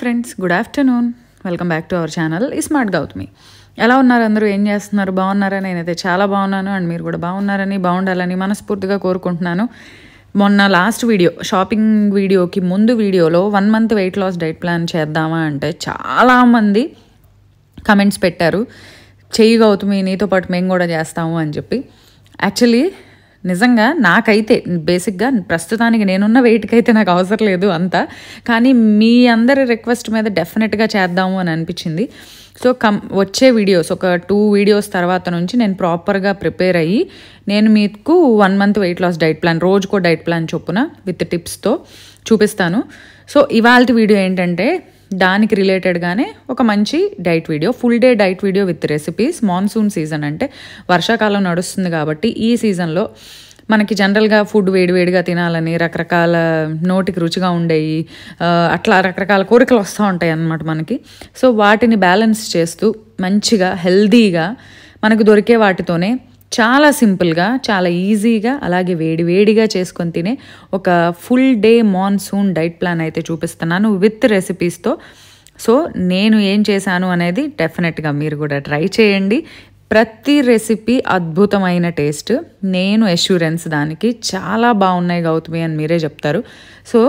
Hi friends, good afternoon. Welcome back to our channel smart Gautami. ఎలా ఉన్నారు అందరూ? ఏం చేస్తున్నారు? బాగున్నారా? నేనైతే చాలా బాగున్నాను అండ్ మీరు కూడా బాగున్నారని, బాగుండాలని మనస్ఫూర్తిగా కోరుకుంటున్నాను. మొన్న లాస్ట్ వీడియో, షాపింగ్ వీడియోకి ముందు వీడియోలో 1 month weight loss diet plan చేద్దామా అంటే చాలామంది కమెంట్స్ పెట్టారు, చెయ్యి గౌతమి, నీతో పాటు మేము కూడా చేస్తాము అని చెప్పి. యాక్చువల్లీ నిజంగా నాకైతే బేసిక్గా ప్రస్తుతానికి నేనున్న వెయిట్కి అయితే నాకు అవసరం లేదు అంతా, కానీ మీ అందరి రిక్వెస్ట్ మీద డెఫినెట్గా చేద్దాము అని అనిపించింది. సో వచ్చే వీడియోస్ ఒక 2 వీడియోస్ తర్వాత నుంచి నేను ప్రాపర్గా ప్రిపేర్ అయ్యి నేను మీకు 1 month weight loss diet plan, రోజుకో డైట్ ప్లాన్ చొప్పున విత్ టిప్స్తో చూపిస్తాను. సో ఇవాళ వీడియో ఏంటంటే దానికి రిలేటెడ్గానే ఒక మంచి diet video, full day diet video with recipes. Monsoon season అంటే వర్షాకాలం నడుస్తుంది కాబట్టి ఈ సీజన్లో మనకి జనరల్గా ఫుడ్ వేడివేడిగా తినాలని, రకరకాల నోటికి రుచిగా ఉండేవి, అట్లా రకరకాల కోరికలు వస్తూ ఉంటాయి అన్నమాట మనకి. సో వాటిని బ్యాలెన్స్ చేస్తూ మంచిగా హెల్దీగా మనకు దొరికే వాటితోనే చాలా సింపుల్గా, చాలా ఈజీగా, అలాగే వేడివేడిగా చేసుకొని తినే ఒక full day monsoon diet plan అయితే చూపిస్తున్నాను విత్ రెసిపీస్తో. సో నేను ఏం చేశాను అనేది డెఫినెట్గా మీరు కూడా ట్రై చేయండి. ప్రతి రెసిపీ అద్భుతమైన టేస్ట్, నేను అష్యూరెన్స్ దానికి. చాలా బాగున్నాయి గౌతమి అని మీరే చెప్తారు. సో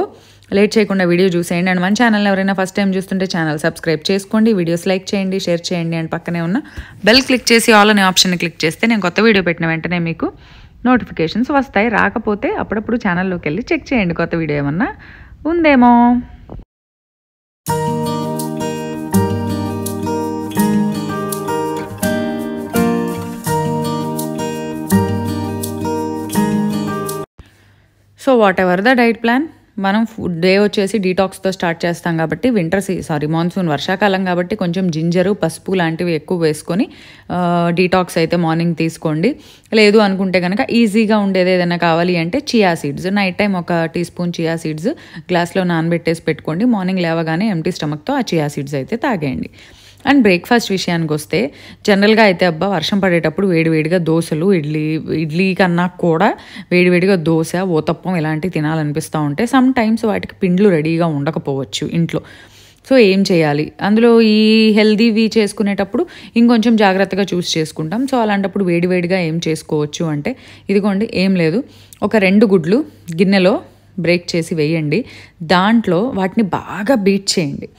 లేట్ చేయకుండా వీడియో చూసేయండి. అండ్ మన ఛానల్ ఎవరైనా ఫస్ట్ టైం చూస్తుంటే ఛానల్ సబ్స్క్రైబ్ చేసుకోండి, వీడియోస్ లైక్ చేయండి, షేర్ చేయండి, అండ్ పక్కనే ఉన్న బెల్ క్లిక్ చేసి ఆల్ అనే ఆప్షన్ క్లిక్ చేస్తే నేను కొత్త వీడియో పెట్టిన వెంటనే మీకు నోటిఫికేషన్స్ వస్తాయి. రాకపోతే అప్పుడప్పుడు ఛానల్లోకి వెళ్ళి చెక్ చేయండి, కొత్త వీడియో ఏమన్నా ఉందేమో. So what ever the diet plan, మనం ఫుడ్ డే వచ్చేసి డీటాక్స్తో స్టార్ట్ చేస్తాం కాబట్టి మాన్సూన్ వర్షాకాలం కాబట్టి కొంచెం జింజరు, పసుపు లాంటివి ఎక్కువ వేసుకొని డీటాక్స్ అయితే మార్నింగ్ తీసుకోండి. లేదు అనుకుంటే కనుక ఈజీగా ఉండేది ఏదైనా కావాలి అంటే chia seeds, night time 1 teaspoon chia seeds గ్లాస్లో నానబెట్టేసి పెట్టుకోండి. మార్నింగ్ లేవగానే ఎంటీ స్టమక్తో ఆ చియా సీడ్స్ అయితే తాగేయండి. అండ్ బ్రేక్ఫాస్ట్ విషయానికి వస్తే జనరల్గా అయితే వర్షం పడేటప్పుడు వేడివేడిగా దోశలు, ఇడ్లీ కన్నా కూడా వేడివేడిగా దోశ, ఊతప్పం ఇలాంటివి తినాలనిపిస్తూ ఉంటాయి. సమ్ టైమ్స్ వాటికి పిండ్లు రెడీగా ఉండకపోవచ్చు ఇంట్లో. సో ఏం చేయాలి? అందులో ఈ హెల్దీవి చేసుకునేటప్పుడు ఇంకొంచెం జాగ్రత్తగా చూస్ చేసుకుంటాం. సో అలాంటప్పుడు వేడివేడిగా ఏం చేసుకోవచ్చు అంటే ఇదిగోండి, ఏం లేదు, ఒక 2 గుడ్లు గిన్నెలో బ్రేక్ చేసి వేయండి. దాంట్లో వాటిని బాగా బీట్ చేయండి.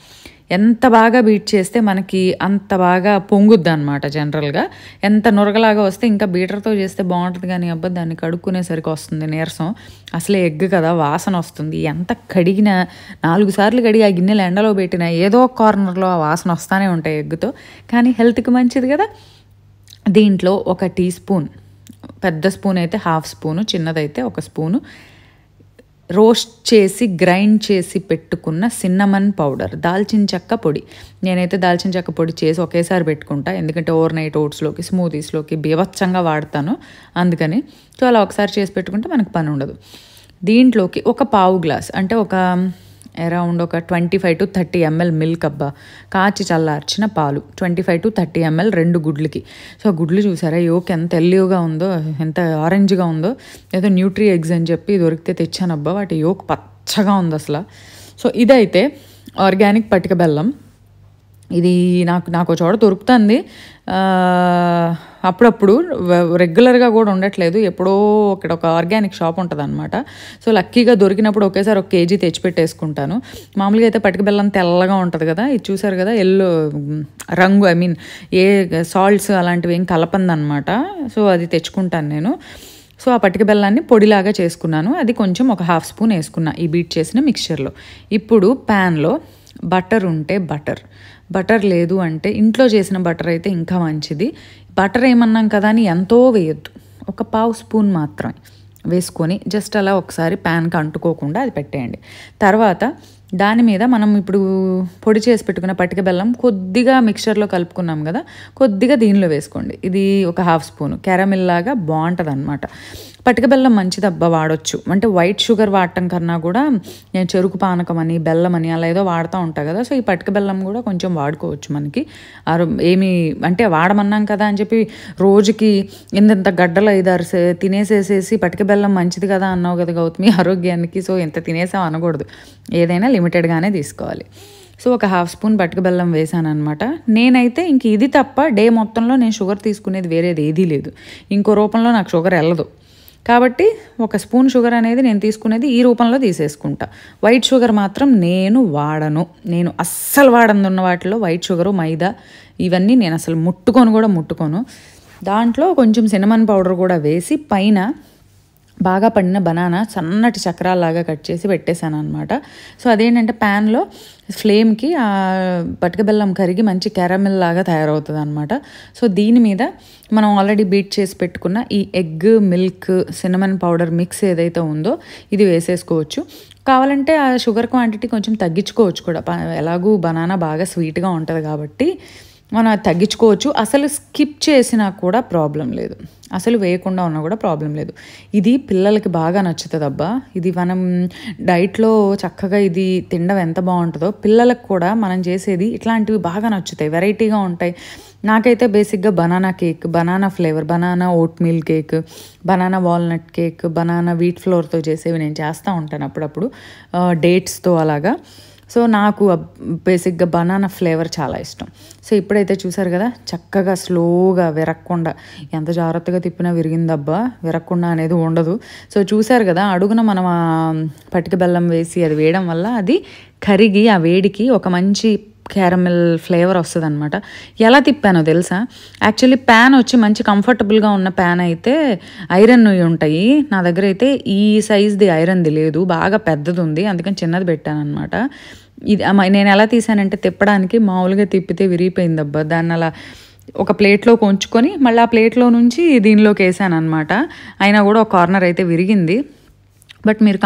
ఎంత బాగా బీట్ చేస్తే మనకి అంత బాగా పొంగుద్ది అనమాట. జనరల్గా ఎంత నురగలాగా వస్తే ఇంకా బీటర్తో చేస్తే బాగుంటుంది, కానీ దాన్ని కడుక్కునేసరికి వస్తుంది నీరసం. అసలే ఎగ్ కదా, వాసన వస్తుంది. ఎంత కడిగినా 4 సార్లు కడిగి ఆ గిన్నెలు ఎండలో పెట్టినా ఏదో కార్నర్లో ఆ వాసన వస్తూనే ఉంటాయి ఎగ్గుతో. కానీ హెల్త్కి మంచిది కదా. దీంట్లో 1 teaspoon, పెద్ద స్పూన్ అయితే 1/2 spoon, చిన్నదైతే 1 spoon రోస్ట్ చేసి గ్రైండ్ చేసి పెట్టుకున్న సిన్నమన్ పౌడర్, దాల్చిన చెక్క పొడి. నేనైతే దాల్చిన చెక్క పొడి చేసి ఒకేసారి పెట్టుకుంటా, ఎందుకంటే ఓవర్ నైట్ ఓట్స్లోకి, స్మూతీస్లోకి బీభత్సంగా వాడతాను అందుకని. సో అలా ఒకసారి చేసి పెట్టుకుంటే మనకు పని ఉండదు. దీంట్లోకి 1 పావు గ్లాస్ అంటే అరౌండ్ 25 to 30 ml మిల్క్, కాచి చల్లార్చిన పాలు 25 to 30 ml 2 గుడ్లకి. సో గుడ్లు చూసారా యోక్ ఎంత ఎల్లిగా ఉందో, ఎంత ఆరెంజ్గా ఉందో. ఏదో న్యూట్రీ ఎగ్స్ అని చెప్పి దొరికితే తెచ్చాను వాటి యోక్ పచ్చగా ఉంది అసలు. సో ఇదైతే ఆర్గానిక్ పటిక బెల్లం. ఇది నాకు చోట దొరుకుతుంది అప్పుడప్పుడు, రెగ్యులర్గా కూడా ఉండట్లేదు. ఎప్పుడో ఒక ఆర్గానిక్ షాప్ ఉంటుంది అనమాట. సో లక్కీగా దొరికినప్పుడు ఒకేసారి 1 kg తెచ్చిపెట్టేసుకుంటాను. మామూలుగా అయితే పటిక బెల్లం తెల్లగా ఉంటుంది కదా, ఇది చూసారు కదా ఎల్లో రంగు, ఏ సాల్ట్స్ అలాంటివి ఏం కలపందనమాట. సో అది తెచ్చుకుంటాను నేను. సో ఆ పటిక బెల్లాన్ని పొడిలాగా చేసుకున్నాను. అది కొంచెం 1/2 spoon వేసుకున్నా ఈ బీట్ చేసిన మిక్చర్లో. ఇప్పుడు ప్యాన్లో బటర్ ఉంటే బటర్ లేదు అంటే ఇంట్లో చేసిన బటర్ అయితే ఇంకా మంచిది. బటర్ ఏమన్నాం కదా అని ఎంతో వేయొద్దు, 1 పావు స్పూన్ మాత్రమే వేసుకొని జస్ట్ అలా ఒకసారి ప్యాన్కి అంటుకోకుండా అది పెట్టేయండి. తర్వాత దాని మీద మనం ఇప్పుడు పొడి చేసి పెట్టుకున్న పటిక బెల్లం కొద్దిగా మిక్చర్లో కలుపుకున్నాం కదా, కొద్దిగా దీనిలో వేసుకోండి. ఇది 1/2 spoon క్యారమిల్ లాగా బాగుంటుంది అనమాట. పటిక బెల్లం మంచిది వాడొచ్చు. అంటే వైట్ షుగర్ వాడటం కన్నా కూడా నేను చెరుకు పానకం అని, బెల్లం అని అలా ఏదో వాడుతూ ఉంటాను కదా. సో ఈ పటిక బెల్లం కూడా కొంచెం వాడుకోవచ్చు మనకి. ఏమి అంటే వాడమన్నాం కదా అని చెప్పి రోజుకి ఇంత గడ్డలు 5-6 తినేసేసేసి పటిక బెల్లం మంచిది కదా అన్నావు కదా గౌతమి ఆరోగ్యానికి, సో ఎంత తినేసాం అనకూడదు. ఏదైనా లిమిటెడ్గానే తీసుకోవాలి. సో ఒక హాఫ్ స్పూన్ పటిక బెల్లం వేసాను అనమాట. నేనైతే ఇంక ఇది తప్ప డే మొత్తంలో నేను షుగర్ తీసుకునేది వేరేది ఏదీ లేదు. ఇంకో రూపంలో నాకు షుగర్ వెళ్ళదు. కాబట్టి ఒక స్పూన్ షుగర్ అనేది నేను తీసుకునేది ఈ రూపంలో తీసేసుకుంటా. వైట్ షుగర్ మాత్రం నేను వాడను. నేను అస్సలు వాడనున్న వాటిలో వైట్ షుగరు, మైదా ఇవన్నీ నేను అసలు ముట్టుకోను. దాంట్లో కొంచెం సిన్నమన్ పౌడర్ కూడా వేసి పైన బాగా పండిన బనానా సన్నటి చక్రాల్లాగా కట్ చేసి పెట్టేశాను అనమాట. సో అదేంటంటే ప్యాన్లో ఫ్లేమ్కి ఆ పటిక బెల్లం కరిగి మంచి క్యారమిల్ లాగా తయారవుతుంది అనమాట. సో దీని మీద మనం ఆల్రెడీ బీట్ చేసి పెట్టుకున్న ఈ egg, milk, cinnamon powder mix ఏదైతే ఉందో ఇది వేసేసుకోవచ్చు. కావాలంటే ఆ షుగర్ క్వాంటిటీ కొంచెం తగ్గించుకోవచ్చు కూడా. ఎలాగూ బనానా బాగా స్వీట్గా ఉంటుంది కాబట్టి మనం తగ్గించుకోవచ్చు. అసలు స్కిప్ చేసినా కూడా ప్రాబ్లం లేదు, అసలు వేయకుండా ఉన్నా కూడా ప్రాబ్లం లేదు. ఇది పిల్లలకి బాగా నచ్చుతుంది అబ్బా. ఇది మనం డైట్లో చక్కగా ఇది తినడం ఎంత బాగుంటుందో పిల్లలకు కూడా మనం చేసేది ఇట్లాంటివి బాగా నచ్చుతాయి, వెరైటీగా ఉంటాయి. నాకైతే బేసిక్గా banana cake, banana flavour, banana oat meal cake, banana walnut cake, banana wheat ఫ్లోర్తో చేసేవి నేను చేస్తూ ఉంటాను అప్పుడప్పుడు, డేట్స్తో అలాగా. సో నాకు బేసిక్గా బనానా ఫ్లేవర్ చాలా ఇష్టం. సో ఇప్పుడైతే చూసారు కదా చక్కగా స్లోగా విరక్కుండా, ఎంత జాగ్రత్తగా తిప్పినా విరిగిందబ్బా, విరక్కుండా అనేది ఉండదు. సో చూసారు కదా అడుగున మనం ఆ పటిక బెల్లం వేసి అది వేయడం వల్ల అది కరిగి ఆ వేడికి ఒక మంచి క్యారమిల్ ఫ్లేవర్ వస్తుంది అనమాట. ఎలా తిప్పానో తెలుసా? యాక్చువల్లీ ప్యాన్ వచ్చి మంచి కంఫర్టబుల్గా ఉన్న ప్యాన్ అయితే ఐరన్ ఉంటాయి. నా దగ్గర అయితే ఈ సైజ్ది ఐరన్ది లేదు, బాగా పెద్దది ఉంది, అందుకని చిన్నది పెట్టాను అనమాట. ఇది నేను ఎలా తీసానంటే తిప్పడానికి మామూలుగా తిప్పితే విరిగిపోయిందబ్బా. దాన్ని అలా ఒక ప్లేట్లోకి ఉంచుకొని మళ్ళీ ఆ ప్లేట్లో నుంచి దీనిలోకి వేసాను అనమాట. అయినా కూడా ఒక కార్నర్ అయితే విరిగింది. బట్ మీరు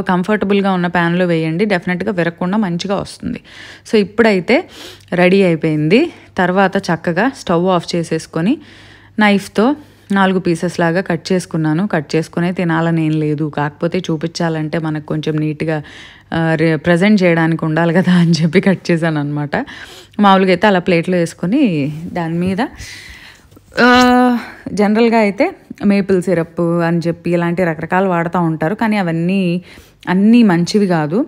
కంఫర్టబుల్గా ఉన్న ప్యాన్లో వేయండి, డెఫినెట్గా విరగకుండా మంచిగా వస్తుంది. సో ఇప్పుడైతే రెడీ అయిపోయింది. తర్వాత చక్కగా స్టవ్ ఆఫ్ చేసేసుకొని నైఫ్తో 4 పీసెస్ లాగా కట్ చేసుకున్నాను. కట్ చేసుకునే తినాలని ఏం లేదు, కాకపోతే చూపించాలంటే మనకు కొంచెం నీట్గా ప్రజెంట్ చేయడానికి ఉండాలి కదా అని చెప్పి కట్ చేశాను అనమాట. మామూలుగా అయితే అలా ప్లేట్లో వేసుకొని దాని మీద జనరల్గా అయితే మేపుల్ సిరప్ అని చెప్పి ఇలాంటి రకరకాలు వాడుతూ ఉంటారు. కానీ అన్నీ మంచివి కాదు.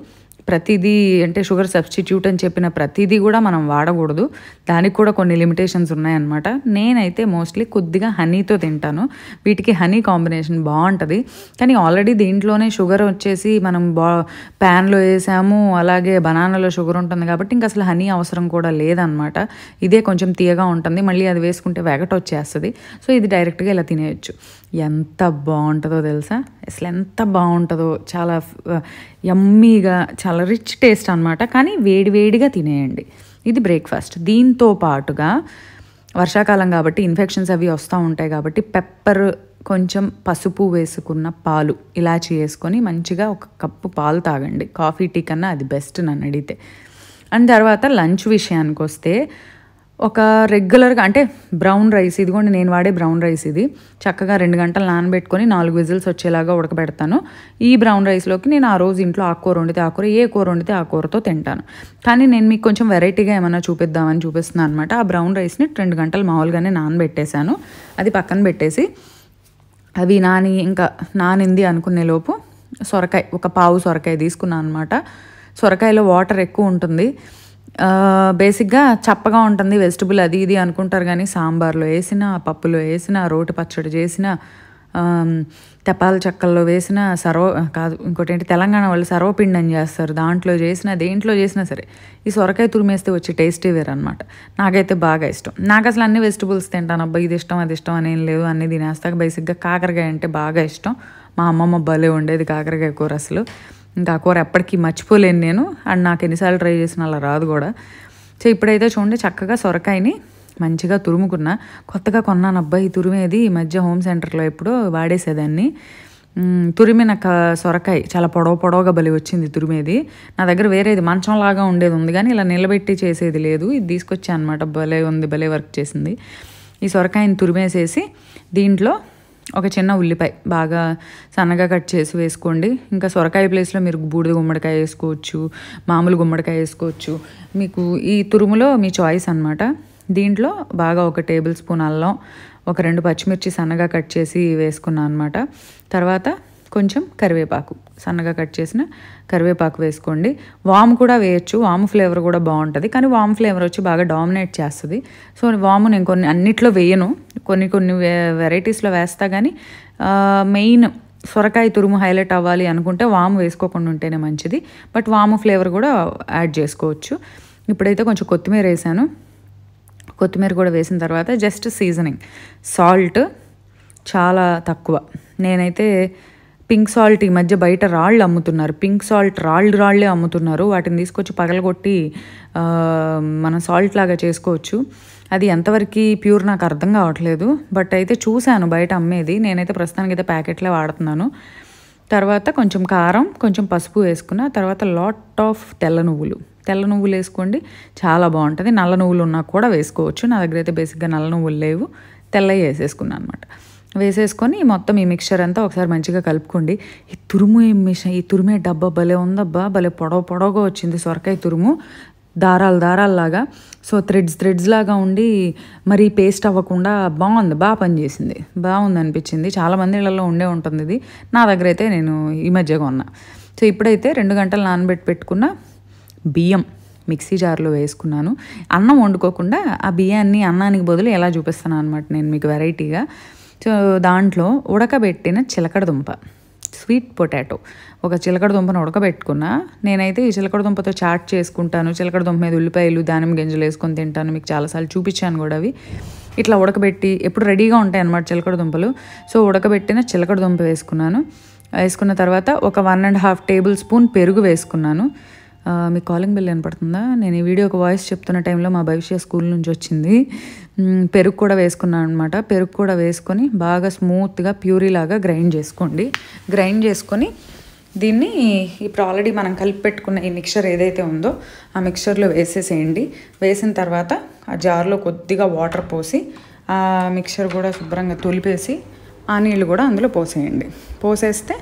ప్రతిదీ అంటే షుగర్ సబ్స్టిట్యూట్ అని చెప్పిన ప్రతిదీ కూడా మనం వాడకూడదు, దానికి కూడా కొన్ని లిమిటేషన్స్ ఉన్నాయన్నమాట. నేనైతే మోస్ట్లీ కొద్దిగా హనీతో తింటాను. వీటికి హనీ కాంబినేషన్ బాగుంటుంది. కానీ ఆల్రెడీ దీంట్లోనే షుగర్ వచ్చేసి మనం ప్యాన్లో వేసాము, అలాగే బనానాలో షుగర్ ఉంటుంది కాబట్టి ఇంకా అసలు హనీ అవసరం కూడా లేదనమాట. ఇదే కొంచెం తీయగా ఉంటుంది, మళ్ళీ అది వేసుకుంటే వెగట వచ్చేస్తుంది. సో ఇది డైరెక్ట్గా ఇలా తినేయచ్చు. ఎంత బాగుంటుందో తెలుసా, అసలు ఎంత బాగుంటుందో, చాలా యమ్మీగా, చాలా రిచ్ టేస్ట్ అనమాట. కానీ వేడివేడిగా తినేయండి. ఇది బ్రేక్ఫాస్ట్. దీంతో పాటుగా వర్షాకాలం కాబట్టి ఇన్ఫెక్షన్స్ అవి వస్తూ ఉంటాయి కాబట్టి పెప్పర్, కొంచెం పసుపు వేసుకున్న పాలు, ఇలాచి వేసుకొని మంచిగా 1 కప్పు పాలు తాగండి. కాఫీ, టీ కన్నా అది బెస్ట్ నన్ను అడిగితే. అండ్ తర్వాత లంచ్ విషయానికి వస్తే ఒక రెగ్యులర్గా అంటే బ్రౌన్ రైస్, ఇదిగోండి నేను వాడే బ్రౌన్ రైస్ ఇది, చక్కగా 2 గంటలు నానబెట్టుకొని 4 విజిల్స్ వచ్చేలాగా ఉడకబెడతాను. ఈ బ్రౌన్ రైస్లోకి నేను ఆ రోజు ఇంట్లో ఆకుకూర వండితే ఆకుకూర, ఏ కూర వండితే ఆ కూరతో తింటాను. కానీ నేను మీకు కొంచెం వెరైటీగా ఏమైనా చూపిద్దామని చూపిస్తున్నాను అనమాట. ఆ బ్రౌన్ రైస్ని 2 గంటలు మామూలుగానే నానబెట్టేశాను. అది పక్కన పెట్టేసి అవి నానింది అనుకునే లోపు సొరకాయ, 1 పావు సొరకాయ తీసుకున్నాను అనమాట. సొరకాయలో వాటర్ ఎక్కువ ఉంటుంది, బేసిక్గా చప్పగా ఉంటుంది వెజిటబుల్ అది ఇది అనుకుంటారు. కానీ సాంబార్లో వేసిన, పప్పులో వేసిన, రోటి పచ్చడి చేసిన, తెపాల చెక్కల్లో వేసిన, ఇంకోటి ఏంటి తెలంగాణ వాళ్ళు సర్వపిండి అని చేస్తారు, దాంట్లో చేసిన, దేంట్లో చేసినా సరే ఈ సొరకాయ తురిమేస్తే వచ్చే టేస్టే వేరనమాట. నాకైతే బాగా ఇష్టం. నాకు అసలు అన్ని వెజిటబుల్స్ తింటాను అబ్బా, ఇది ఇష్టం అది ఇష్టం అని ఏం లేదు, అన్నీ తినేస్తాక. బేసిక్గా కాకరకాయ అంటే బాగా ఇష్టం. మా అమ్మమ్మ భలే ఉండేది కాకరకాయ కూర, అసలు ఇంకా ఆ కూర ఎప్పటికీ మర్చిపోలేను నేను. అండ్ నాకు ఎన్నిసార్లు ట్రై చేసిన అలా రాదు కూడా. సో ఇప్పుడైతే చూడండి చక్కగా సొరకాయని మంచిగా తురుముకున్నా. కొత్తగా కొన్నాను అబ్బా ఈ తురిమేది, ఈ మధ్య హోమ్ సెంటర్లో ఎప్పుడో వాడేసేదాన్ని. తురిమిన సొరకాయ చాలా పొడవుగా బలి వచ్చింది తురిమేది. నా దగ్గర వేరేది మంచంలాగా ఉండేది ఉంది, కానీ ఇలా నిలబెట్టి చేసేది లేదు. ఇది తీసుకొచ్చా అనమాట. భలే ఉంది, భలే వర్క్ చేసింది. ఈ సొరకాయని తురిమేసేసి దీంట్లో ఒక చిన్న ఉల్లిపాయ బాగా సన్నగా కట్ చేసి వేసుకోండి. ఇంకా సొరకాయ ప్లేస్లో మీరు బూడిద గుమ్మడికాయ వేసుకోవచ్చు, మామూలు గుమ్మడికాయ వేసుకోవచ్చు, మీకు ఈ తురుములో మీ చాయిస్ అనమాట. దీంట్లో బాగా 1 టేబుల్ స్పూన్ అల్లం, 2 పచ్చిమిర్చి సన్నగా కట్ చేసి వేసుకున్నాను అనమాట. తర్వాత కొంచెం కరివేపాకు, సన్నగా కట్ చేసిన కరివేపాకు వేసుకోండి. వాము కూడా వేయచ్చు, వాము ఫ్లేవర్ కూడా బాగుంటుంది. కానీ వాము ఫ్లేవర్ వచ్చి బాగా డామినేట్ చేస్తుంది. సో వాము నేను కొన్ని అన్నిట్లో వేయను, కొన్ని వెరైటీస్లో వేస్తా. కానీ మెయిన్ సొరకాయ తురుము హైలైట్ అవ్వాలి అనుకుంటే వాము వేసుకోకుండా ఉంటేనే మంచిది. బట్ వాము ఫ్లేవర్ కూడా యాడ్ చేసుకోవచ్చు. ఇప్పుడైతే కొంచెం కొత్తిమీర వేసాను. కొత్తిమీర కూడా వేసిన తర్వాత జస్ట్ సీజనింగ్, సాల్ట్ చాలా తక్కువ. నేనైతే పింక్ సాల్ట్ ఈ మధ్య బయట రాళ్ళు అమ్ముతున్నారు, పింక్ సాల్ట్ రాళ్ళే అమ్ముతున్నారు. వాటిని తీసుకొచ్చి పగలగొట్టి మనం సాల్ట్ లాగా చేసుకోవచ్చు. అది ఎంతవరకు ప్యూర్ నాకు అర్థం కావట్లేదు. బట్ అయితే చూశాను బయట అమ్మేది. నేనైతే ప్రస్తుతానికి అయితే ప్యాకెట్లే వాడుతున్నాను. తర్వాత కొంచెం కారం, కొంచెం పసుపు వేసుకున్న తర్వాత లాట్ ఆఫ్ తెల్ల నువ్వులు వేసుకోండి, చాలా బాగుంటుంది. నల్ల నువ్వులు ఉన్నా కూడా వేసుకోవచ్చు. నా దగ్గర అయితే బేసిక్గా నల్ల నువ్వులు లేవు, తెల్లవి వేసేసుకున్నాను అనమాట. వేసేసుకొని మొత్తం ఈ మిక్చర్ అంతా ఒకసారి మంచిగా కలుపుకోండి. ఈ తురుమే డబ్బా భలే ఉందబ్బా, భలే పొడవుగా వచ్చింది సొరకాయ తురుము, దారాల్లాగా. సో థ్రెడ్స్ లాగా ఉండి మరి పేస్ట్ అవ్వకుండా బాగుంది, బాగా పనిచేసింది, బాగుంది అనిపించింది. చాలామంది ఇళ్ళల్లో ఉండే ఉంటుంది ఇది, నా దగ్గర అయితే నేను ఈ మధ్యగా ఉన్నా. సో ఇప్పుడైతే 2 గంటలు నానబెట్టి పెట్టుకున్న బియ్యం మిక్సీ జార్లో వేసుకున్నాను. అన్నం వండుకోకుండా ఆ బియ్యాన్ని అన్నానికి బదులు ఎలా చూపిస్తాను అనమాట నేను మీకు వెరైటీగా. సో దాంట్లో ఉడకబెట్టిన చిలకడ దుంప, స్వీట్ పొటాటో, ఒక చిలకడ దుంపను ఉడకబెట్టుకున్నా. నేనైతే ఈ చిలకడ దుంపతో చాట్ చేసుకుంటాను. చిలకడ దుంప మీద ఉల్లిపాయలు, దానిమ్మ గింజలు వేసుకొని తింటాను. మీకు చాలాసార్లు చూపించాను కూడా. అవి ఇట్లా ఉడకబెట్టి ఎప్పుడు రెడీగా ఉంటాయి అన్నమాట చిలకడ దుంపలు. సో ఉడకబెట్టిన చిలకడ దుంప వేసుకున్న తర్వాత ఒక 1.5 టేబుల్ స్పూన్ పెరుగు వేసుకున్నాను. మీకు కాలింగ్ బెల్ వినపడుతుందా? నేను ఈ వీడియోకి వాయిస్ చెప్తున్న టైంలో మా భవిష్య స్కూల్ నుంచి వచ్చింది. పెరుగు కూడా వేసుకున్నాను అనమాట. పెరుగు కూడా వేసుకొని బాగా స్మూత్గా ప్యూరీలాగా గ్రైండ్ చేసుకోండి. గ్రైండ్ చేసుకొని దీన్ని ఇప్పుడు ఆల్రెడీ మనం కలిపి పెట్టుకున్న ఈ మిక్చర్ ఏదైతే ఉందో ఆ మిక్చర్లో వేసేసేయండి. వేసిన తర్వాత ఆ జార్లో కొద్దిగా వాటర్ పోసి ఆ మిక్చర్ కూడా శుభ్రంగా తొలిపేసి ఆ నీళ్ళు కూడా అందులో పోసేయండి. పోసేస్తే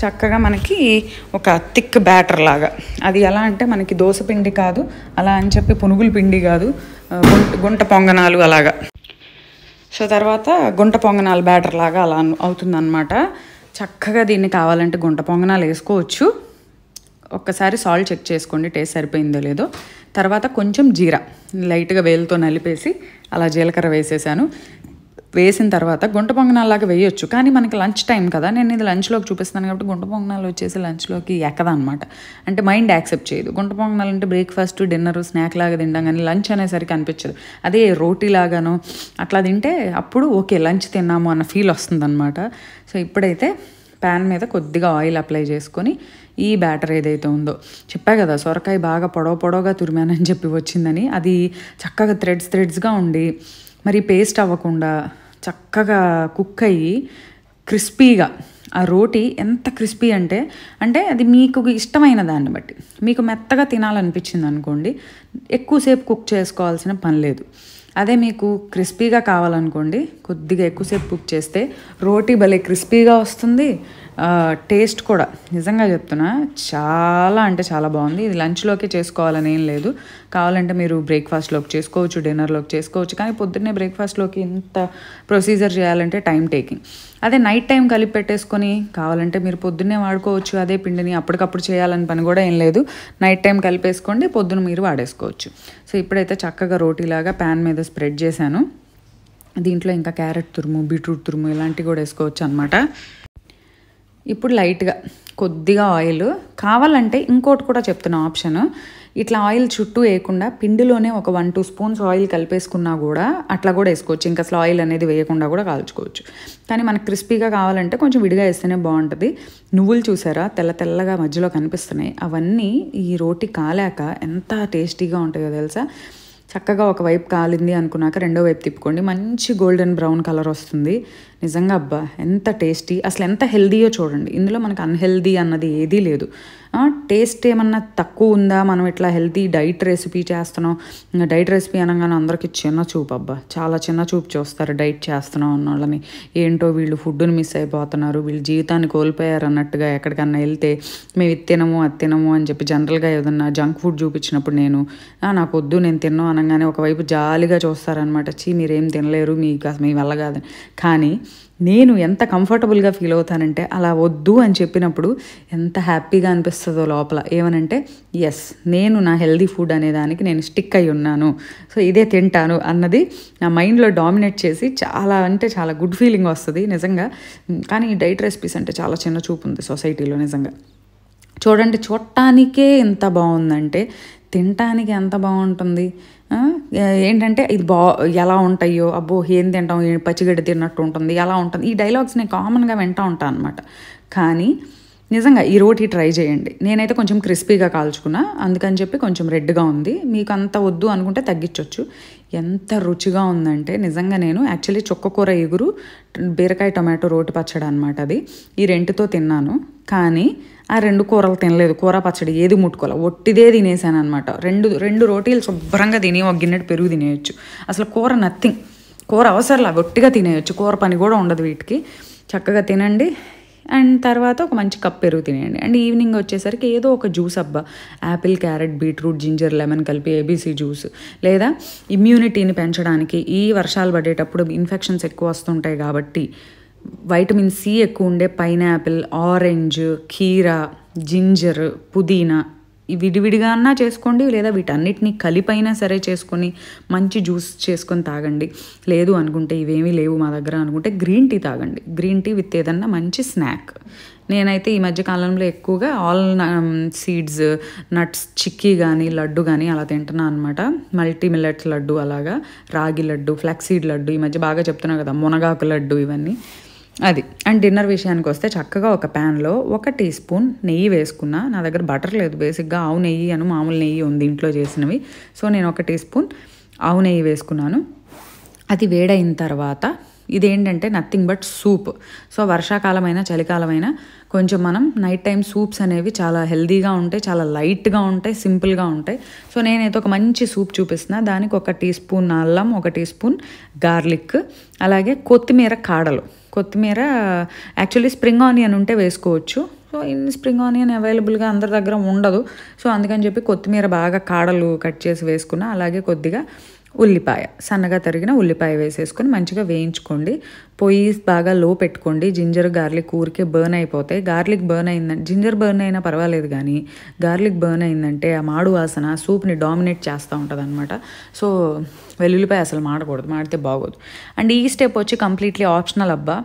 చక్కగా మనకి ఒక థిక్ బ్యాటర్ లాగా, అది ఎలా అంటే మనకి దోశ పిండి కాదు, అలా అని చెప్పి పునుగుల పిండి కాదు, గుంట పొంగనాలు అలాగా. సో తర్వాత గుంట పొంగనాలు బ్యాటర్ లాగా అలా అవుతుందన్నమాట. చక్కగా దీన్ని కావాలంటే గుంట పొంగనాలు వేసుకోవచ్చు. ఒక్కసారి సాల్ట్ చెక్ చేసుకోండి టేస్ట్ సరిపోయిందో లేదో. తర్వాత కొంచెం జీరా లైట్గా వేలుతో నలిపేసి అలా జీలకర్ర వేసేసాను. వేసిన తర్వాత గుంట పొంగనాల్లాగా వేయొచ్చు, కానీ మనకి లంచ్ టైం కదా, నేను ఇది లంచ్లోకి చూపిస్తాను కాబట్టి గుంట పొంగనాలు వచ్చేసి లంచ్లోకి ఎక్కదనమాట. అంటే మైండ్ యాక్సెప్ట్ చేయదు. గుంట పొంగనాలు అంటే బ్రేక్ఫాస్ట్, డిన్నర్, స్నాక్ లాగా తింటాం, కానీ లంచ్ అనేసరికి అనిపించదు. అదే రోటీ లాగానో అట్లా తింటే అప్పుడు ఓకే లంచ్ తిన్నాము అన్న ఫీల్ వస్తుందన్నమాట. సో ఇప్పుడైతే ప్యాన్ మీద కొద్దిగా ఆయిల్ అప్లై చేసుకొని ఈ బ్యాటర్ ఏదైతే ఉందో, చెప్పా కదా సొరకాయ బాగా పొడవుగా తురిమానని చెప్పి వచ్చిందని, అది చక్కగా థ్రెడ్స్గా ఉండి మరి పేస్ట్ అవ్వకుండా చక్కగా కుక్ అయ్యి క్రిస్పీగా, ఆ రోటీ ఎంత క్రిస్పీ అంటే అది మీకు ఇష్టమైన దాన్ని బట్టి, మీకు మెత్తగా తినాలనిపించింది అనుకోండి ఎక్కువసేపు కుక్ చేసుకోవాల్సిన పని లేదు. అదే మీకు క్రిస్పీగా కావాలనుకోండి కొద్దిగా ఎక్కువసేపు కుక్ చేస్తే రోటీ భలే క్రిస్పీగా వస్తుంది. టేస్ట్ కూడా నిజంగా చెప్తున్నా చాలా అంటే చాలా బాగుంది. ఇది లంచ్లోకి చేసుకోవాలని ఏం లేదు, కావాలంటే మీరు బ్రేక్ఫాస్ట్లోకి చేసుకోవచ్చు, డిన్నర్లోకి చేసుకోవచ్చు. కానీ పొద్దున్నే బ్రేక్ఫాస్ట్లోకి ఇంత ప్రొసీజర్ చేయాలంటే టైం టేకింగ్. అదే నైట్ టైం కలిపి పెట్టేసుకొని కావాలంటే మీరు పొద్దున్నే వాడుకోవచ్చు అదే పిండిని, అప్పటికప్పుడు చేయాలని పని కూడా ఏం లేదు. నైట్ టైం కలిపేసుకోండి, పొద్దున మీరు వాడేసుకోవచ్చు. సో ఇప్పుడైతే చక్కగా రోటీలాగా ప్యాన్ మీద స్ప్రెడ్ చేశాను. దీంట్లో ఇంకా క్యారెట్ తురుము, బీట్రూట్ తురుము ఇలాంటివి కూడా వేసుకోవచ్చు అనమాట. ఇప్పుడు లైట్గా కొద్దిగా ఆయిల్, కావాలంటే ఇంకోటి కూడా చెప్తున్నా ఆప్షన్, ఇట్లా ఆయిల్ చుట్టూ వేయకుండా పిండిలోనే ఒక 1-2 స్పూన్స్ ఆయిల్ కలిపేసుకున్నా కూడా అట్లా కూడా వేసుకోవచ్చు. ఇంకా అసలు ఆయిల్ అనేది వేయకుండా కూడా కాల్చుకోవచ్చు. కానీ మనకు క్రిస్పీగా కావాలంటే కొంచెం విడిగా వేస్తేనే బాగుంటుంది. నువ్వులు చూసారా తెల్లగా మధ్యలో కనిపిస్తున్నాయి, అవన్నీ ఈ రోటీ కాలాక ఎంత టేస్టీగా ఉంటాయో తెలుసా. చక్కగా ఒకవైపు కాలింది అనుకున్నాక రెండో వైపు తిప్పుకోండి, మంచి గోల్డెన్ బ్రౌన్ కలర్ వస్తుంది. నిజంగా అబ్బా ఎంత టేస్టీ, అసలు ఎంత హెల్దీయో చూడండి. ఇందులో మనకు అన్హెల్దీ అన్నది ఏదీ లేదు. టేస్ట్ ఏమన్నా తక్కువ ఉందా, మనం ఇట్లా హెల్తీ డైట్ రెసిపీ చేస్తున్నాం, డైట్ రెసిపీ అనగానే అందరికీ చిన్న చూపు, అబ్బా చాలా చిన్న చూపు చూస్తారు డైట్ చేస్తున్నాం అన్న వాళ్ళని. ఏంటో వీళ్ళు ఫుడ్ని మిస్ అయిపోతున్నారు, వీళ్ళు జీవితాన్ని కోల్పోయారు అన్నట్టుగా ఎక్కడికన్నా వెళ్తే మేము ఇది తినము అది తినము అని చెప్పి జనరల్గా ఏదన్నా జంక్ ఫుడ్ చూపించినప్పుడు నాకు వద్దు నేను తిన్నాను అనగానే ఒకవైపు జాలిగా చూస్తారనమాట, చీ మీరేం తినలేరు, మీకు అసలు మీ వల్ల కాదని. కానీ నేను ఎంత కంఫర్టబుల్గా ఫీల్ అవుతానంటే అలా వద్దు అని చెప్పినప్పుడు ఎంత హ్యాపీగా అనిపిస్తుందో లోపల. ఏమనంటే ఎస్, నేను నా హెల్దీ ఫుడ్ అనే దానికి నేను స్టిక్ అయి ఉన్నాను, సో ఇదే తింటాను అన్నది నా మైండ్లో డామినేట్ చేసి చాలా అంటే చాలా గుడ్ ఫీలింగ్ వస్తుంది నిజంగా. కానీ ఈ డైట్ రెసిపీస్ అంటే చాలా చిన్న చూపు ఉంది సొసైటీలో నిజంగా. చూడండి, చూడటానికే ఎంత బాగుందంటే తినటానికి ఎంత బాగుంటుంది. ఏంటంటే ఇది ఎలా ఉంటాయో, అబ్బో ఏం తింటాం, పచ్చిగడ్డి తిన్నట్టు ఉంటుంది, ఎలా ఉంటుంది, ఈ డైలాగ్స్ నేను కామన్గా వింటూ ఉంటాను అనమాట. కానీ నిజంగా ఈ రోటీ ట్రై చేయండి. నేనైతే కొంచెం క్రిస్పీగా కాల్చుకున్నా, అందుకని చెప్పి కొంచెం రెడ్గా ఉంది. మీకు అంత వద్దు అనుకుంటే తగ్గించవచ్చు. ఎంత రుచిగా ఉందంటే నిజంగా. నేను యాక్చువల్లీ చుక్కకూర ఇగురు, బీరకాయ టొమాటో రోటి పచ్చడి అనమాట అది, ఈ రెండుతో తిన్నాను. కానీ ఆ 2 కూరలు తినలేదు, కూర పచ్చడి ఏది ముట్టుకోలే, ఒట్టిదే తినేసాను అనమాట. రెండు రోటీలు శుభ్రంగా తిని ఒక గిన్నెడు పెరుగు తినేయచ్చు. అసలు కూర నథింగ్, కూర అవసరంలా, ఒట్టిగా తినేయచ్చు, కూర పని కూడా ఉండదు వీటికి. చక్కగా తినండి. అండ్ తర్వాత ఒక మంచి కప్ పెరుగు తినేయండి. అండ్ ఈవినింగ్ వచ్చేసరికి ఏదో ఒక జ్యూస్, అబ్బా Apple, carrot, beetroot, ginger, lemon కలిపి ఏబీసీ జ్యూస్, లేదా ఇమ్యూనిటీని పెంచడానికి ఈ వర్షాలు పడేటప్పుడు ఇన్ఫెక్షన్స్ ఎక్కువ వస్తుంటాయి కాబట్టి వైటమిన్ సి ఎక్కువ ఉండే పైనాపిల్, ఆరెంజ్, కీరా, జింజర్, పుదీనా విడివిడిగా అన్నా చేసుకోండి, లేదా వీటన్నిటిని కలిపైనా సరే చేసుకొని మంచి జ్యూస్ చేసుకొని తాగండి. లేదు అనుకుంటే ఇవేమీ లేవు మా దగ్గర అనుకుంటే గ్రీన్ టీ తాగండి. గ్రీన్ టీ విత్ ఏదన్నా మంచి స్నాక్. నేనైతే ఈ మధ్య కాలంలో ఎక్కువగా ఆల్ సీడ్స్, నట్స్, చిక్కీ కానీ లడ్డు కానీ అలా తింటున్నాను అనమాట. మల్టీ మిల్లెట్స్ లడ్డు, అలాగా రాగి లడ్డు, ఫ్లాక్సీడ్ లడ్డు, ఈ మధ్య బాగా చెప్తున్నా కదా మునగాకు లడ్డు, ఇవన్నీ అది. అండ్ డిన్నర్ విషయానికి వస్తే చక్కగా ఒక ప్యాన్లో 1 టీ స్పూన్ నెయ్యి వేసుకున్నా. నా దగ్గర బటర్ లేదు, బేసిక్గా ఆవు నెయ్యి అని మామూలు నెయ్యి ఉంది ఇంట్లో చేసినవి. సో నేను 1 టీ స్పూన్ ఆవు నెయ్యి వేసుకున్నాను. అది వేడైన తర్వాత ఇదేంటంటే నథింగ్ బట్ సూప్. సో వర్షాకాలమైనా చలికాలమైనా కొంచెం మనం నైట్ టైం సూప్స్ అనేవి చాలా హెల్దీగా ఉంటాయి, చాలా లైట్గా ఉంటాయి, సింపుల్గా ఉంటాయి. సో నేనైతే ఒక మంచి సూప్ చూపిస్తున్నా. దానికి 1 టీ స్పూన్ అల్లం, 1 టీ స్పూన్ గార్లిక్, అలాగే కొత్తిమీర కాడలు. కొత్తిమీర యాక్చువల్లీ స్ప్రింగ్ ఆనియన్ ఉంటే వేసుకోవచ్చు. సో స్ప్రింగ్ ఆనియన్ అవైలబుల్గా అందరి దగ్గర ఉండదు. సో అందుకని చెప్పి కొత్తిమీర బాగా కాడలు కట్ చేసి వేసుకున్నా. అలాగే కొద్దిగా ఉల్లిపాయ, సన్నగా తరిగిన ఉల్లిపాయ వేసేసుకొని మంచిగా వేయించుకోండి. పొయ్యి బాగా లో పెట్టుకోండి. జింజర్, గార్లిక్ ఊరికే బర్న్ అయిపోతాయి. గార్లిక్ బర్న్ అయిందంటే, జింజర్ బర్న్ అయినా పర్వాలేదు, కానీ గార్లిక్ బర్న్ అయిందంటే ఆ మాడు వాసన సూప్ని డామినేట్ చేస్తూ ఉంటుంది అనమాట. సో వెల్లుల్లిపాయ అసలు మాడకూడదు, మాడితే బాగోదు. అండ్ ఈ స్టెప్ వచ్చి కంప్లీట్లీ ఆప్షనల్ అబ్బా.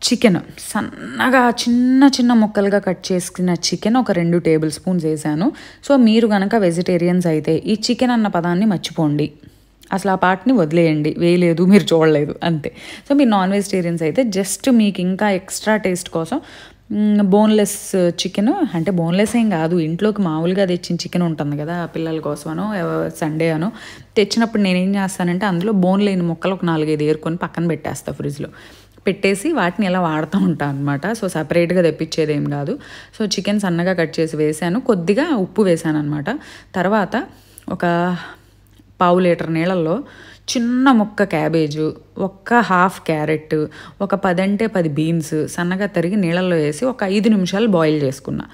చికెన్ సన్నగా చిన్న చిన్న ముక్కలుగా కట్ చేసుకున్న చికెన్ ఒక 2 టేబుల్ స్పూన్స్ వేసాను. సో మీరు కనుక వెజిటేరియన్స్ అయితే ఈ చికెన్ అన్న పదాన్ని మర్చిపోండి, అసలు ఆ పార్ట్ని వదిలేయండి, వేయలేదు, మీరు చూడలేదు అంతే. సో మీరు నాన్ వెజిటేరియన్స్ అయితే జస్ట్ మీకు ఇంకా ఎక్స్ట్రా టేస్ట్ కోసం బోన్లెస్ చికెన్, అంటే బోన్లెస్ ఏం కాదు, ఇంట్లోకి మామూలుగా తెచ్చిన చికెన్ ఉంటుంది కదా పిల్లల కోసమనో సండే అనో తెచ్చినప్పుడు నేనేం చేస్తానంటే అందులో బోన్ లేని ముక్కలు ఒక 4-5 ఏరుకొని పక్కన పెట్టేస్తాను, ఫ్రిడ్జ్లో పెట్టేసి వాటిని ఇలా వాడుతూ ఉంటాను అనమాట. సో సపరేట్గా తెప్పించేది ఏం కాదు. సో చికెన్ సన్నగా కట్ చేసి వేసాను, కొద్దిగా ఉప్పు వేసాను అనమాట. తర్వాత ఒక 1/2 లీటర్ నీళ్ళల్లో చిన్న ముక్క క్యాబేజు, 1/2 క్యారెట్, ఒక 10 అంటే 10 బీన్స్ సన్నగా తరిగి నీళ్ళల్లో వేసి ఒక 5 నిమిషాలు బాయిల్ చేసుకున్నా.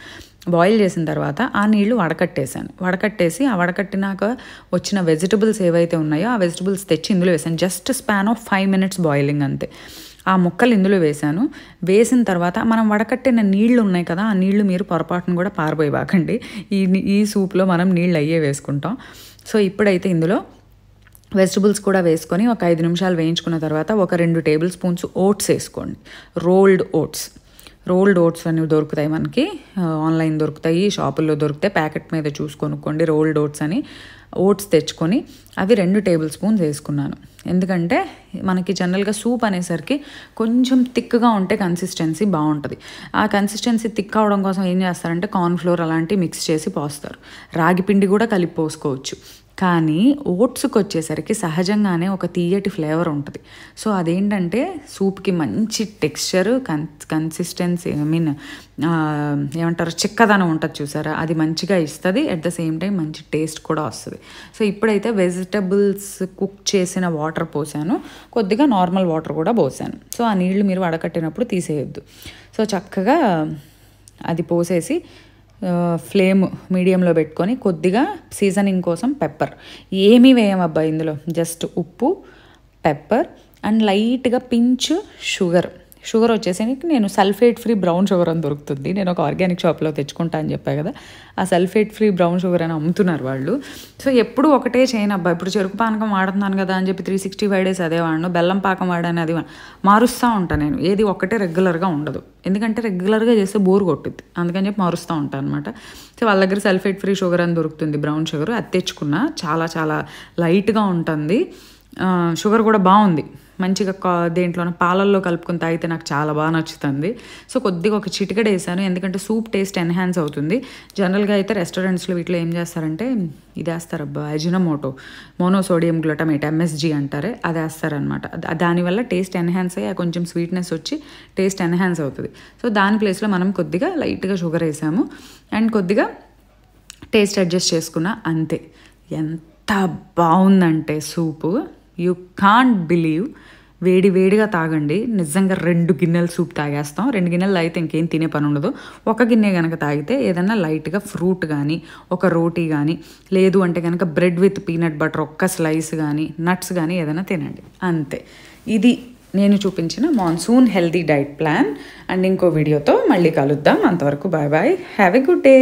బాయిల్ చేసిన తర్వాత ఆ నీళ్లు వడకట్టేసాను. వడకట్టేసి ఆ వడకట్టినాక వచ్చిన వెజిటబుల్స్ ఏవైతే ఉన్నాయో ఆ వెజిటబుల్స్ తెచ్చి ఇందులో వేసాను. Just span of 5 minutes boiling అంతే. ఆ ముక్కలు ఇందులో వేసాను. వేసిన తర్వాత మనం వడకట్టిన నీళ్లు ఉన్నాయి కదా, ఆ నీళ్లు మీరు పొరపాటును కూడా పారిపోయివాకండి. ఈ సూప్లో మనం నీళ్ళు అయ్యే వేసుకుంటాం. సో ఇప్పుడైతే ఇందులో వెజిటబుల్స్ కూడా వేసుకొని ఒక 5 నిమిషాలు వేయించుకున్న తర్వాత ఒక 2 టేబుల్ స్పూన్స్ ఓట్స్ వేసుకోండి. రోల్డ్ ఓట్స్ అనేవి దొరుకుతాయి మనకి, ఆన్లైన్ దొరుకుతాయి, షాపుల్లో దొరుకుతాయి, ప్యాకెట్ మీద చూసి కొనుక్కోండి రోల్డ్ ఓట్స్ అని. ఓట్స్ తెచ్చుకొని అవి 2 టేబుల్ స్పూన్స్ వేసుకున్నాను. ఎందుకంటే మనకి జనరల్గా సూప్ అనేసరికి కొంచెం థిక్గా ఉంటే కన్సిస్టెన్సీ బాగుంటుంది. ఆ కన్సిస్టెన్సీ థిక్ అవడం కోసం ఏం చేస్తారంటే కార్న్ఫ్లోర్ అలాంటివి మిక్స్ చేసి పోస్తారు. రాగి పిండి కూడా కలిపి పోసుకోవచ్చు. కానీ ఓట్స్కి వచ్చేసరికి సహజంగానే ఒక తీయటి ఫ్లేవర్ ఉంటుంది. సో అదేంటంటే సూప్కి మంచి టెక్స్చర్, కన్సిస్టెన్సీ, ఏమంటారు చిక్కదనం ఉంటుంది చూసారా, అది మంచిగా ఇస్తుంది. అట్ ద సేమ్ టైం మంచి టేస్ట్ కూడా వస్తుంది. సో ఇప్పుడైతే వెజిటబుల్స్ కుక్ చేసిన వాటర్ పోసాను, కొద్దిగా నార్మల్ వాటర్ కూడా పోసాను. సో ఆ నీళ్లు మీరు వడకట్టినప్పుడు తీసేయొద్దు. సో చక్కగా అది పోసేసి ఫ్లేమ్ మీడియంలో పెట్టుకొని కొద్దిగా సీజనింగ్ కోసం పెప్పర్, ఏమీ వేయమబ్బా ఇందులో, జస్ట్ ఉప్పు, పెప్పర్ అండ్ లైట్గా పించ్ షుగర్ వచ్చేసి నేను సల్ఫేట్ ఫ్రీ బ్రౌన్ షుగర్ అని దొరుకుతుంది. నేను ఒక ఆర్గానిక్ షాప్లో తెచ్చుకుంటా అని చెప్పా కదా, ఆ సల్ఫేట్ ఫ్రీ బ్రౌన్ షుగర్ అని అమ్ముతున్నారు వాళ్ళు. సో ఎప్పుడు ఒకటే చేయను అబ్బా, ఇప్పుడు చెరుకు పానకం వాడుతున్నాను కదా అని చెప్పి 365 days అదే వాడను, బెల్లం పాకం వాడాను అది మారుస్తూ ఉంటాను నేను. ఏది ఒక్కటే రెగ్యులర్గా ఉండదు, ఎందుకంటే రెగ్యులర్గా చేస్తే బోర్ కొట్టుద్ది, అందుకని చెప్పి మారుస్తూ ఉంటాను అనమాట. సో వాళ్ళ దగ్గర సల్ఫేట్ ఫ్రీ షుగర్ అని దొరుకుతుంది, బ్రౌన్ షుగర్, అది తెచ్చుకున్నా. చాలా చాలా లైట్గా ఉంటుంది, షుగర్ కూడా బాగుంది. మంచిగా దేంట్లోనో పాలల్లో కలుపుకొని తాగితే నాకు చాలా బాగా నచ్చుతుంది. సో కొద్దిగా ఒక చిటికెడ వేసాను, ఎందుకంటే సూప్ టేస్ట్ ఎన్హాన్స్ అవుతుంది. జనరల్గా అయితే రెస్టారెంట్స్లో వీటిలో ఏం చేస్తారంటే ఇది వేస్తారబ్బా, అజినోమోటో, మోనోసోడియం గ్లూటమేట్, MSG అంటారే, అది వేస్తారనమాట. దానివల్ల టేస్ట్ ఎన్హాన్స్ అయ్యి కొంచెం స్వీట్నెస్ వచ్చి టేస్ట్ ఎన్హాన్స్ అవుతుంది. సో దాని ప్లేస్లో మనం కొద్దిగా లైట్గా షుగర్ వేసాము అండ్ కొద్దిగా టేస్ట్ అడ్జస్ట్ చేసుకున్నా, అంతే. ఎంత బాగుందంటే సూపు, యూ కాంట్ బిలీవ్. వేడిగా తాగండి, నిజంగా 2 గిన్నెలు సూప్ తాగేస్తాం. 2 గిన్నెలు తాగితే ఇంకేం తినే పని ఉండదు. ఒక గిన్నె కనుక తాగితే ఏదన్నా లైట్గా ఫ్రూట్ కానీ, ఒక రోటీ కానీ, లేదు అంటే కనుక బ్రెడ్ విత్ పీనట్ బటర్ ఒక్క స్లైస్ కానీ, నట్స్ కానీ ఏదైనా తినండి, అంతే. ఇది నేను చూపించిన monsoon healthy diet plan. And ఇంకో వీడియోతో మళ్ళీ కలుద్దాం. అంతవరకు bye bye, have a good day.